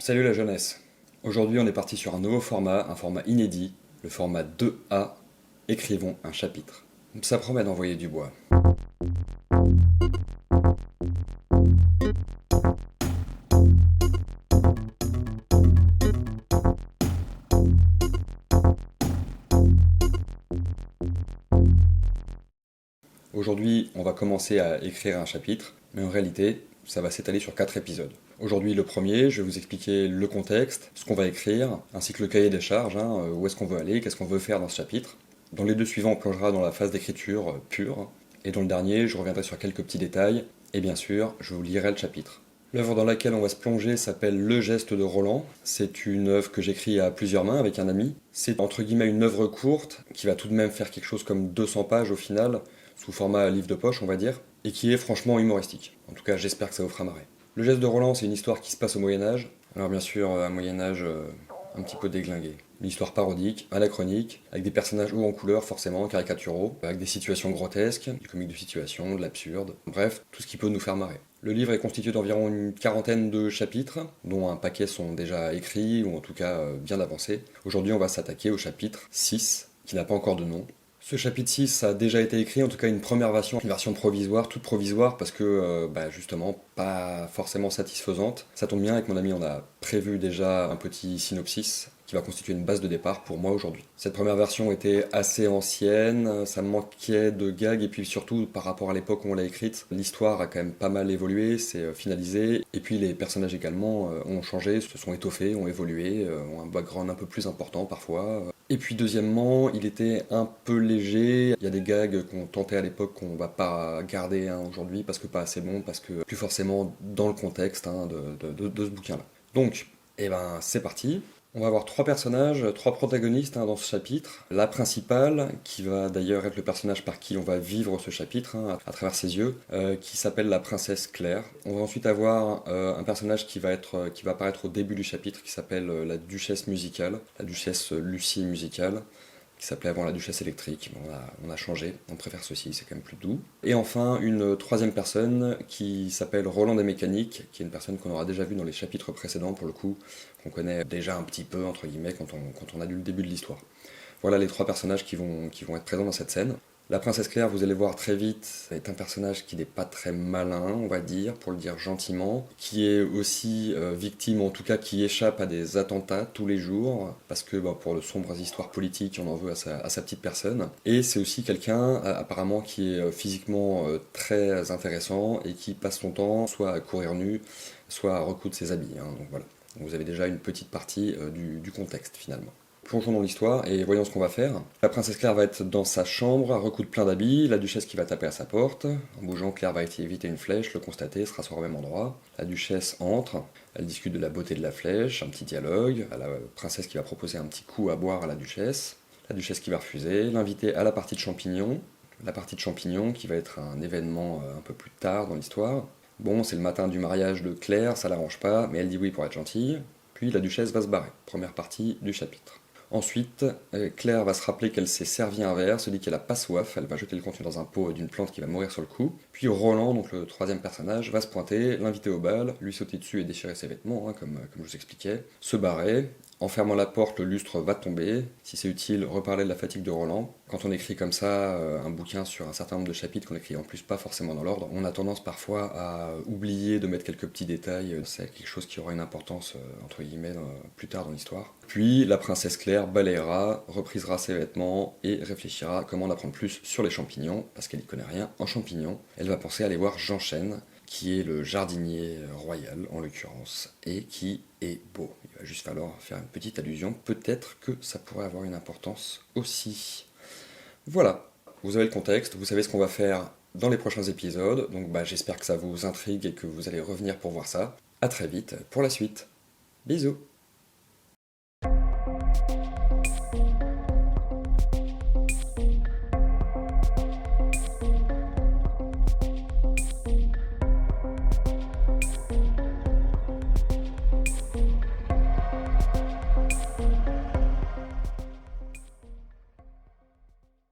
Salut la jeunesse. Aujourd'hui on est parti sur un nouveau format, un format inédit, le format 2A, écrivons un chapitre. Ça promet d'envoyer du bois. Aujourd'hui on va commencer à écrire un chapitre, mais en réalité ça va s'étaler sur 4 épisodes. Aujourd'hui le premier, je vais vous expliquer le contexte, ce qu'on va écrire, ainsi que le cahier des charges, où est-ce qu'on veut aller, qu'est-ce qu'on veut faire dans ce chapitre. Dans les deux suivants, on plongera dans la phase d'écriture pure, et dans le dernier, je reviendrai sur quelques petits détails, et bien sûr, je vous lirai le chapitre. L'œuvre dans laquelle on va se plonger s'appelle Le geste de Roland. C'est une œuvre que j'écris à plusieurs mains avec un ami. C'est entre guillemets une œuvre courte, qui va tout de même faire quelque chose comme 200 pages au final, sous format livre de poche on va dire, et qui est franchement humoristique. En tout cas, j'espère que ça vous fera marrer. Le geste de Roland, c'est une histoire qui se passe au Moyen-Âge. Alors bien sûr, un Moyen-Âge un petit peu déglingué. Une histoire parodique, anachronique, avec des personnages hauts en couleur forcément, caricaturaux, avec des situations grotesques, du comique de situation, de l'absurde, bref, tout ce qui peut nous faire marrer. Le livre est constitué d'environ une quarantaine de chapitres, dont un paquet sont déjà écrits, ou en tout cas bien avancés. Aujourd'hui, on va s'attaquer au chapitre 6, qui n'a pas encore de nom. Ce chapitre 6 a déjà été écrit, en tout cas une première version, une version provisoire, toute provisoire parce que justement pas forcément satisfaisante. Ça tombe bien, avec mon ami on a prévu déjà un petit synopsis qui va constituer une base de départ pour moi aujourd'hui. Cette première version était assez ancienne, ça manquait de gags et puis surtout par rapport à l'époque où on l'a écrite, l'histoire a quand même pas mal évolué, c'est finalisé et puis les personnages également ont changé, se sont étoffés, ont évolué, ont un background un peu plus important parfois. Et puis deuxièmement, il était un peu léger. Il y a des gags qu'on tentait à l'époque qu'on va pas garder aujourd'hui parce que pas assez bon, parce que plus forcément dans le contexte de ce bouquin-là. Donc, c'est parti. On va avoir trois personnages, trois protagonistes dans ce chapitre. La principale, qui va d'ailleurs être le personnage par qui on va vivre ce chapitre, à travers ses yeux, qui s'appelle la princesse Claire. On va ensuite avoir un personnage qui va apparaître au début du chapitre, qui s'appelle la duchesse musicale, la duchesse Lucie musicale, qui s'appelait avant la duchesse électrique. Bon, on a changé, on préfère ceci, c'est quand même plus doux. Et enfin, une troisième personne qui s'appelle Roland des Mécaniques, qui est une personne qu'on aura déjà vue dans les chapitres précédents, pour le coup, qu'on connaît déjà un petit peu, entre guillemets, quand on a lu le début de l'histoire. Voilà les trois personnages qui vont être présents dans cette scène. La princesse Claire, vous allez voir très vite, est un personnage qui n'est pas très malin, on va dire, pour le dire gentiment, qui est aussi victime, en tout cas qui échappe à des attentats tous les jours, parce que pour de sombres histoires politiques, on en veut à sa petite personne. Et c'est aussi quelqu'un, apparemment, qui est physiquement très intéressant et qui passe son temps soit à courir nu, soit à recoudre ses habits. Donc voilà, vous avez déjà une petite partie du contexte finalement. Plongeons dans l'histoire et voyons ce qu'on va faire. La princesse Claire va être dans sa chambre, à recoudre plein d'habits, la duchesse qui va taper à sa porte. En bougeant, Claire va éviter une flèche, le constater, se rasseoir au même endroit. La duchesse entre, elle discute de la beauté de la flèche, un petit dialogue. La princesse qui va proposer un petit coup à boire à la duchesse qui va refuser, l'inviter à la partie de champignons. La partie de champignons qui va être un événement un peu plus tard dans l'histoire. Bon, c'est le matin du mariage de Claire, ça l'arrange pas, mais elle dit oui pour être gentille. Puis la duchesse va se barrer. Première partie du chapitre. Ensuite, Claire va se rappeler qu'elle s'est servi un verre, se dit qu'elle a pas soif, elle va jeter le contenu dans un pot d'une plante qui va mourir sur le coup. Puis Roland, donc le troisième personnage, va se pointer, l'inviter au bal, lui sauter dessus et déchirer ses vêtements, comme je vous expliquais, se barrer. En fermant la porte, le lustre va tomber. Si c'est utile, reparler de la fatigue de Roland. Quand on écrit comme ça un bouquin sur un certain nombre de chapitres, qu'on écrit en plus pas forcément dans l'ordre, on a tendance parfois à oublier de mettre quelques petits détails. C'est quelque chose qui aura une importance, entre guillemets, plus tard dans l'histoire. Puis la princesse Claire balayera, reprisera ses vêtements et réfléchira à comment en apprendre plus sur les champignons, parce qu'elle n'y connaît rien en champignons. Elle va penser à aller voir Jean Chêne, qui est le jardinier royal en l'occurrence, et qui est beau. Il va juste falloir faire une petite allusion, peut-être que ça pourrait avoir une importance aussi. Voilà, vous avez le contexte, vous savez ce qu'on va faire dans les prochains épisodes, donc j'espère que ça vous intrigue et que vous allez revenir pour voir ça. A très vite pour la suite. Bisous.